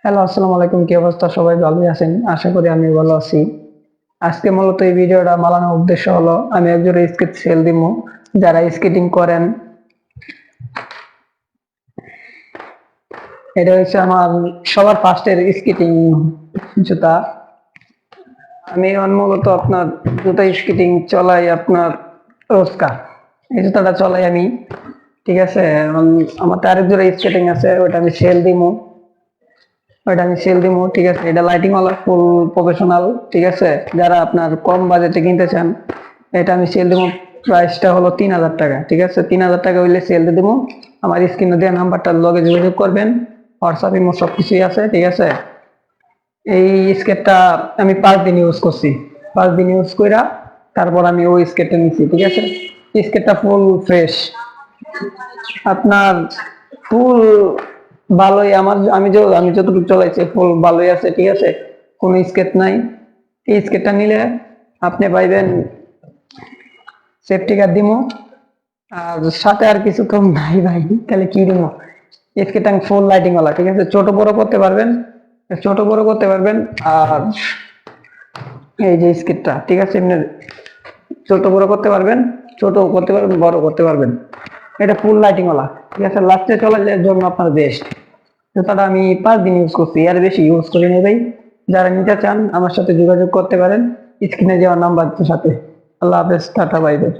Hello, আসসালামু আলাইকুম। কি অবস্থা? সবাই ভালোই আছেন? আশা করি আমি ভালো আছি। আজকে মূলত এই ভিডিওটা বানানোর উদ্দেশ্য হলো আমি একজোড়া স্কেট সেল দিমু। যারা স্কেটিং করেন, এটা হচ্ছে আমার সবার ফার্স্টের স্কেটিং জুতা। আমি মূলত আপনার জুতা স্কেটিং চলাই আপনার রোজকার। এই জুতাটা চলাই আমি, ঠিক আছে। আমার তো আরেক জোড়া স্কেটিং আছে, ওটা আমি সেল দিমু, ঠিক আছে। এটা লাইটিং ওয়ালা ফুল প্রফেশনাল, ঠিক আছে। যারা আপনার কম বাজেটে কিনতে চান, এটা আমি সেল দিমু। প্রাইসটা হলো 3000 টাকা, ঠিক আছে। 3000 টাকা হইলে সেল দিয়ে দিমু। আমার স্ক্রিনে দেওয়া নাম্বারটার লগে যোগাযোগ করবেন। হোয়াটসঅ্যাপ ইমো সবকিছুই আছে, ঠিক আছে। এই স্কেটটা আমি 5 দিন ইউজ করছি। 5 দিন ইউজ কইরা তারপর আমি ওই স্কেটটা নিছি, ঠিক আছে। স্কেটটা ফুল ফ্রেশ, আপনার ফুল ভালোই। আমি যতটুকু চলাইছি ফুল ভালোই আছে, ঠিক আছে। কোনো স্কেচ নাই। এই স্কেচটা নিলে আপনি পাইবেন সেফটি কার্ড দিমু, আর সাথে আর কিছু তো নাই ভাই, তাহলে কি দিমু। স্কেচটা ফুল লাইটিং ওয়ালা, ঠিক আছে। ছোট বড় করতে পারবেন। আর এই যে স্কেচটা, ঠিক আছে, এমনি ছোট বড় করতে পারবেন, বড় করতে পারবেন। এটা ফুল লাইটিং ওয়ালা, ঠিক আছে। লাস্টে চলার জন্য আপনার বেস্ট। জুতাটা আমি 5 দিন ইউজ করছি, এর বেশি ইউজ করি নি ভাই। যারা নিতে চান আমার সাথে যোগাযোগ করতে পারেন স্ক্রিনে দেওয়া নাম্বার সাথে। আল্লাহ হাফেজ, টাটা, বাই বাই।